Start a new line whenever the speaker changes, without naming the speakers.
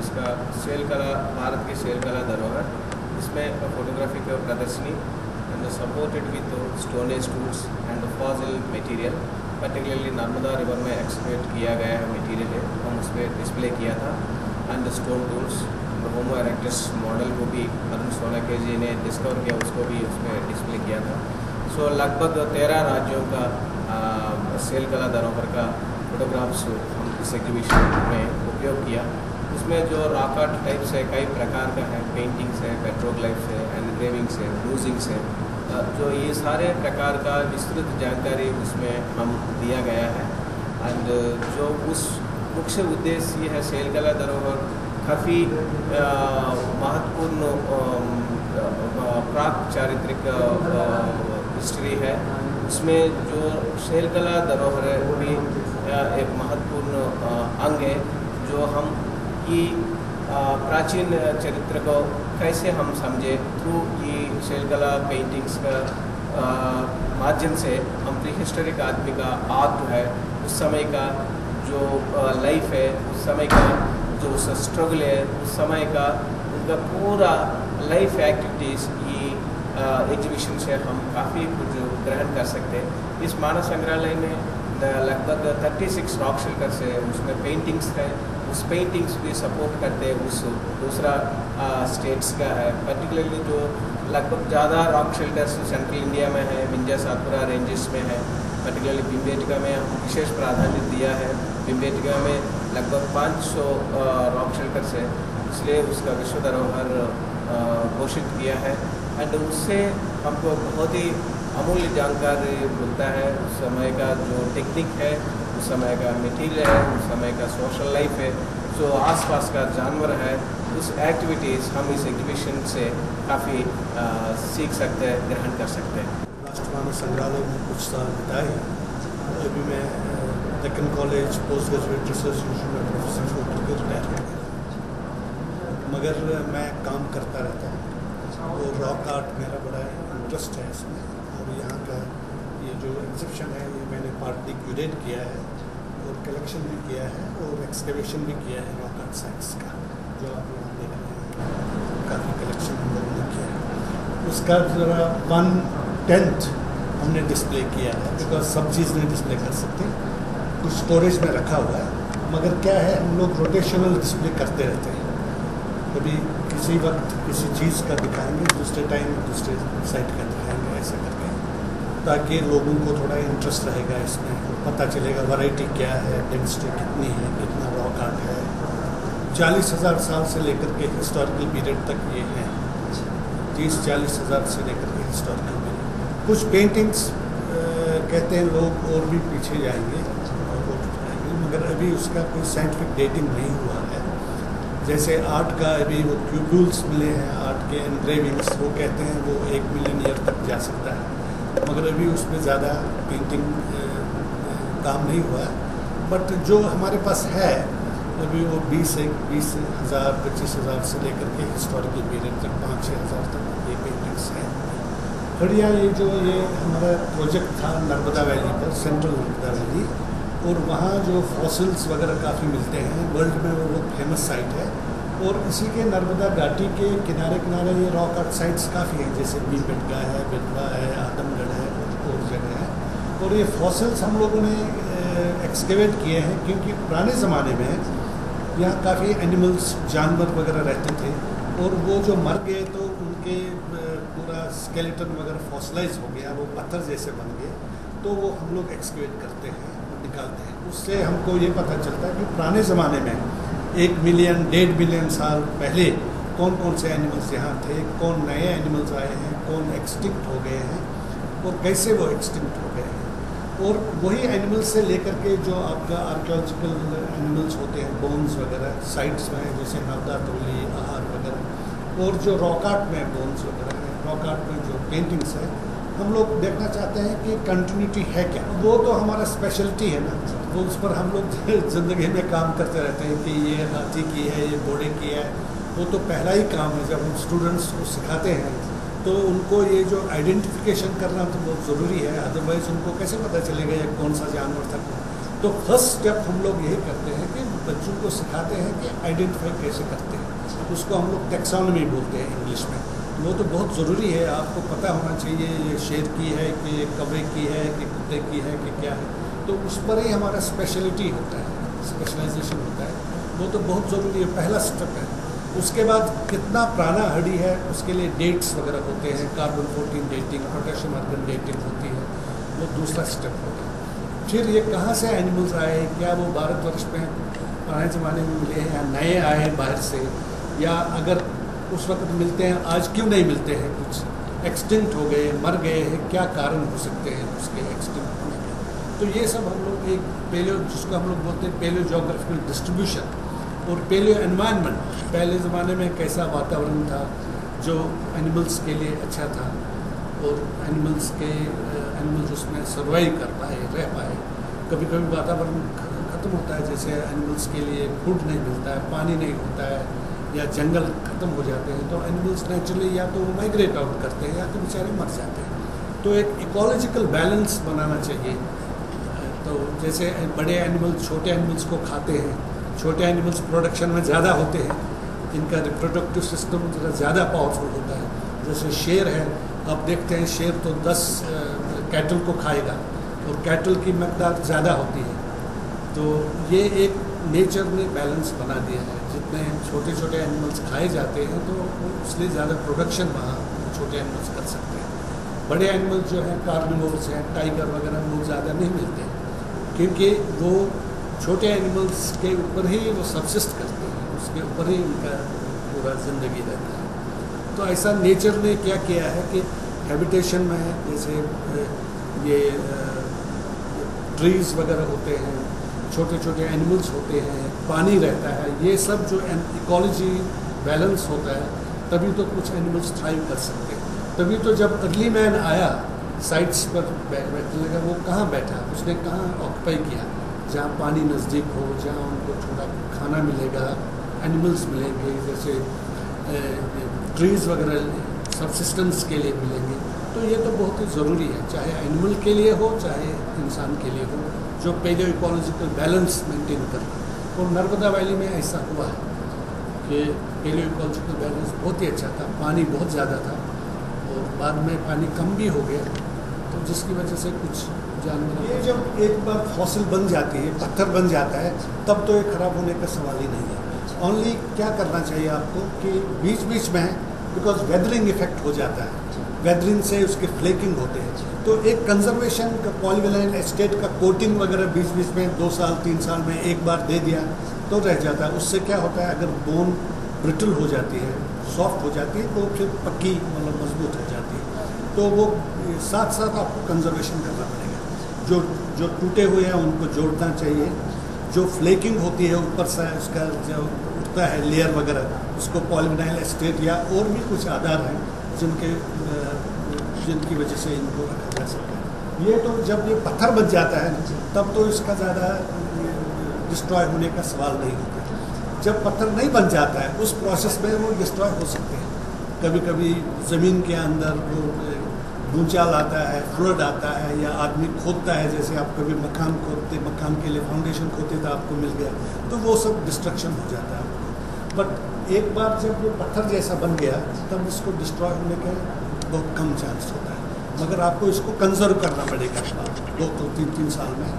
इसका सेल कला भारत की सेल कला धरोहर, इसमें फोटोग्राफी का प्रदर्शनी and supported with Stone Age tools and fossil material, particularly Narmada river में एक्सक्रीट किया गया है मटेरियल है, हम उस पर डिस्प्ले किया था। And stone tools homo erectus model को भी अरुण सोलंकी जी ने डिस्कवर किया, उसको भी उसमें डिस्प्ले किया था। सो लगभग 13 राज्यों का सेल कला धरोहर का फोटोग्राफ्स हम इस एग्जीबिशन में उपयोग किया। उसमें जो रॉक आर्ट टाइप्स है, कई प्रकार का है, पेंटिंग्स है, पेट्रोग्लाइफ्स है, एनग्रेविंग्स है, ब्लूजिंग्स है, जो ये सारे प्रकार का विस्तृत जानकारी उसमें हम दिया गया है। एंड जो उस मुख्य उद्देश्य है सेल कला धरोहर काफ़ी महत्वपूर्ण प्राक चारित्रिक हिस्ट्री है। उसमें जो सेल कला धरोहर है वो भी एक महत्वपूर्ण अंग है, जो हम की प्राचीन चरित्र को कैसे हम समझे थ्रू की सेल कला पेंटिंग्स का माध्यम से हम प्री हिस्टोरिक आदमी का आर्ट है, उस समय का जो लाइफ है, उस समय का जो स्ट्रगल है, उस समय का उनका पूरा लाइफ एक्टिविटीज़ की एग्जीबिशन से हम काफ़ी कुछ ग्रहण कर सकते हैं। इस मानव संग्रहालय में लगभग 36 रॉक शेल्टर्स है, उसमें पेंटिंग्स है, उस पेंटिंग्स भी सपोर्ट करते हैं उस दूसरा स्टेट्स का है। पर्टिकुलरली जो लगभग ज़्यादा रॉक शेल्टर्स सेंट्रल इंडिया में है, विंध्य सातपुरा रेंजेस में है। पर्टिकुलरली भीमबेटका में हम विशेष प्राधान्य दिया है। भीमबेटका में लगभग 500 रॉक शेल्टर्स है, इसलिए उसका विश्व धरोहर घोषित किया है। एंड उससे हमको बहुत ही अमूल्य जानकारी मिलता है। उस समय का जो टेक्निक है, उस समय का मटीरियल है, उस समय का सोशल लाइफ है, जो आसपास का जानवर है, उस एक्टिविटीज़ हम इस एग्जीबिशन से काफ़ी सीख सकते हैं, ग्रहण कर सकते हैं।
राष्ट्रीय मानव संग्रहालय में कुछ साल बिताए। अभी मैं Deccan college post graduate research institute में प्रोफेसर होकर रिटायर हो गया, मगर मैं काम करता रहता हूँ। और रॉक आर्ट मेरा बड़ा इंटरेस्ट है इसमें, और यहाँ का ये जो एग्जिबिशन है ये मैंने पार्टली क्यूरेट किया है और कलेक्शन भी किया है और एक्सकवेशन भी किया है रॉक आर्ट साइट्स का, जो आप यहाँ देख रहे हैं। काफ़ी कलेक्शन हम लोगों ने किया है। उसका ज़रा 1/10 हमने डिस्प्ले किया है, बिकॉज सब चीज़ नहीं डिस्प्ले कर सकते, कुछ स्टोरेज में रखा हुआ है। मगर क्या है, हम लोग रोटेशनल डिस्प्ले करते रहते हैं। कभी किसी वक्त किसी चीज़ का दिखाएंगे, दूसरे टाइम दूसरे साइड का दिखाएंगे, ऐसा करके, ताकि लोगों को थोड़ा इंटरेस्ट रहेगा इसमें, पता चलेगा वैरायटी क्या है, डेंसिटी कितनी है, कितना रॉक आर्ट है। 40,000 साल से लेकर के हिस्टोरिकल पीरियड तक ये है, 30-40 हज़ार से लेकर के हिस्टोरिकल पीरियड। कुछ पेंटिंग्स कहते हैं लोग और भी पीछे जाएंगे, मगर अभी उसका कोई साइंटिफिक डेटिंग नहीं हुआ है। जैसे आर्ट का अभी वो क्यूब्यूल्स मिले हैं, आर्ट के एनग्रेविंग्स, वो कहते हैं वो 1 मिलियन ईयर तक जा सकता है, मगर अभी उसमें ज़्यादा पेंटिंग काम नहीं हुआ है। बट जो हमारे पास है अभी वो 20,000 25,000 से लेकर के हिस्टोरिकल पीरियड तक 5-6 हज़ार तक ये पेंटिंग्स हैं। खड़िया ये हमारा प्रोजेक्ट था नर्मदा वैली पर, सेंट्रल नर्मदा वैली, और वहाँ जो फॉसिल्स वगैरह काफ़ी मिलते हैं, वर्ल्ड में वो बहुत फेमस साइट है। और इसी के नर्मदा घाटी के किनारे किनारे ये रॉक आर्ट साइट्स काफ़ी हैं, जैसे भीमबेटका है, बेतवा है, आदमगढ़ है और जगह है। और ये फॉसिल्स हम लोगों ने एक्सकेवेट किए हैं, क्योंकि पुराने ज़माने में यहाँ काफ़ी एनिमल्स, जानवर वगैरह रहते थे, और वो जो मर गए तो उनके पूरा स्केलेटन वगैरह फॉसिलाइज हो गया, वो पत्थर जैसे बन गए, तो वो हम लोग एक्सकेवेट करते हैं, निकालते हैं। उससे हमको ये पता चलता है कि पुराने ज़माने में 1 मिलियन 1.5 मिलियन साल पहले कौन कौन से एनिमल्स यहाँ थे, कौन नए एनिमल्स आए हैं, कौन एक्सटिंक्ट हो गए हैं और कैसे वो एक्सटिंक्ट हो गए हैं। और वही एनिमल्स से लेकर के जो आपका आर्कियोलॉजिकल एनिमल्स होते हैं, बोन्स वगैरह साइट्स में, जैसे नवदा तोली, आहार वगैरह, और जो रॉक आर्ट में बोन्स वगैरह हैं, रॉक आर्ट में जो पेंटिंग्स हैं, हम लोग देखना चाहते हैं कि कंटिन्यूटी है क्या। वो तो हमारा स्पेशलिटी है ना, वो उस पर हम लोग ज़िंदगी में काम करते रहते हैं कि ये हाथी की है, ये घोड़े की है। वो तो पहला ही काम है। जब हम स्टूडेंट्स को सिखाते हैं तो उनको ये जो आइडेंटिफिकेशन करना तो बहुत ज़रूरी है, अदरवाइज़ उनको कैसे पता चलेगा ये कौन सा जानवर था। तो फर्स्ट स्टेप हम लोग यही करते हैं कि बच्चों को सिखाते हैं कि आइडेंटिफाई कैसे करते हैं। उसको हम लोग टैक्सोनॉमी बोलते हैं इंग्लिश में। वो तो बहुत ज़रूरी है, आपको पता होना चाहिए ये शेर की है कि कौवे की है कि कुत्ते की है कि क्या है। तो उस पर ही हमारा स्पेशलिटी होता है, स्पेशलाइजेशन होता है। वो तो बहुत ज़रूरी है, पहला स्टेप है। उसके बाद कितना पुराना हड्डी है उसके लिए डेट्स वगैरह होते हैं, carbon 14 dating, potassium argon dating होती है, वो दूसरा स्टेप होता है। फिर ये कहाँ से एनिमल्स आए, क्या वो भारतवर्ष में पुराने ज़माने में मिले हैं या नए आए बाहर से, या अगर उस वक्त मिलते हैं आज क्यों नहीं मिलते हैं, कुछ एक्सटिंक्ट हो गए, मर गए हैं, क्या कारण हो सकते हैं उसके एक्सटिंक्ट होने के। तो ये सब हम लोग एक पेलियो, जिसको हम लोग बोलते हैं पेलियो जोग्राफिकल डिस्ट्रीब्यूशन और पेलियो एनवायरनमेंट, पहले ज़माने में कैसा वातावरण था जो एनिमल्स के लिए अच्छा था और एनिमल्स उसमें सर्वाइव कर पाए, रह पाए। कभी कभी वातावरण ख़त्म होता है, जैसे एनिमल्स के लिए फूड नहीं मिलता है, पानी नहीं होता है, या जंगल ख़त्म हो जाते हैं, तो एनिमल्स नेचुरली या तो वो माइग्रेट आउट करते हैं या तो बेचारे मर जाते हैं। तो एक इकोलॉजिकल बैलेंस बनाना चाहिए। तो जैसे बड़े एनिमल्स छोटे एनिमल्स को खाते हैं, छोटे एनिमल्स प्रोडक्शन में ज़्यादा होते हैं, इनका रिप्रोडक्टिव सिस्टम ज़्यादा पावरफुल होता है। जैसे शेर है, आप देखते हैं शेर तो 10 कैटल को खाएगा और कैटल की मकदार ज़्यादा होती है। तो ये एक नेचर ने बैलेंस बना दिया है, जितने छोटे छोटे एनिमल्स खाए जाते हैं तो इसलिए ज़्यादा प्रोडक्शन वहाँ छोटे एनिमल्स कर सकते हैं। बड़े एनिमल्स जो हैं कार्निवोर्स हैं, टाइगर वगैरह, वो ज़्यादा नहीं मिलते क्योंकि वो छोटे एनिमल्स के ऊपर ही वो सबसिस्ट करते हैं, उसके ऊपर ही उनका पूरा ज़िंदगी रहता है। तो ऐसा नेचर ने क्या किया है कि हैबिटेशन में जैसे ये ट्रीज़ वगैरह होते हैं, छोटे छोटे एनिमल्स होते हैं, पानी रहता है, ये सब जो इकोलॉजी बैलेंस होता है, तभी तो कुछ एनिमल्स थ्राइव कर सकते हैं। तभी तो जब अर्ली मैन आया साइट्स पर बैठने लगा, वो कहाँ बैठा, उसने कहाँ ऑक्यूपाई किया, जहाँ पानी नज़दीक हो, जहाँ उनको थोड़ा खाना मिलेगा, एनिमल्स मिलेंगे, जैसे ट्रीज़ वगैरह सबसिस्टेंस के लिए मिलेंगे। तो ये तो बहुत ही ज़रूरी है, चाहे एनिमल के लिए हो चाहे इंसान के लिए हो, जो पेलियो इकोलॉजिकल बैलेंस मेंटेन करना। और नर्मदा वैली में ऐसा हुआ है कि पेलियो इकोलॉजिकल बैलेंस बहुत ही अच्छा था, पानी बहुत ज़्यादा था और बाद में पानी कम भी हो गया, तो जिसकी वजह से कुछ जानवर, ये जब एक बार फॉसिल बन जाती है, पत्थर बन जाता है, तब तो ये ख़राब होने का सवाल ही नहीं है। ओनली क्या करना चाहिए आपको कि बीच बीच में, बिकॉज वेदरिंग इफेक्ट हो जाता है, वेदरिंग से उसके फ्लेकिंग होते हैं, तो एक कंजर्वेशन का पॉलीविनाइल एस्टेट का कोटिंग वगैरह बीच बीच में 2 साल 3 साल में एक बार दे दिया तो रह जाता है। उससे क्या होता है, अगर बोन ब्रिटल हो जाती है, सॉफ्ट हो जाती है, तो फिर पक्की मतलब मजबूत हो जाती है। तो वो साथ साथ आपको कंजर्वेशन करना पड़ेगा। जो टूटे हुए हैं उनको जोड़ना चाहिए, जो फ्लेकिंग होती है ऊपर से उसका जो उठता है लेयर वगैरह, उसको पॉलीविनाइल एस्टेट या और भी कुछ आधार हैं जिनकी वजह से इनको रखा जा सकता है। ये तो जब ये पत्थर बच जाता है तब तो इसका ज़्यादा डिस्ट्रॉय होने का सवाल नहीं होता। जब पत्थर नहीं बन जाता है उस प्रोसेस में वो डिस्ट्रॉय हो सकते हैं। कभी कभी ज़मीन के अंदर वो भूचाल आता है, फ्लड आता है, या आदमी खोदता है, जैसे आप कभी मकान खोदते, मकान के लिए फाउंडेशन खोदते तो आपको मिल गया, तो वो सब डिस्ट्रक्शन हो जाता है। बट एक बार जब ये पत्थर जैसा बन गया तब इसको डिस्ट्रॉय होने का बहुत कम चांस होता है, मगर आपको इसको कंजर्व करना पड़ेगा 2 तो 3 साल में।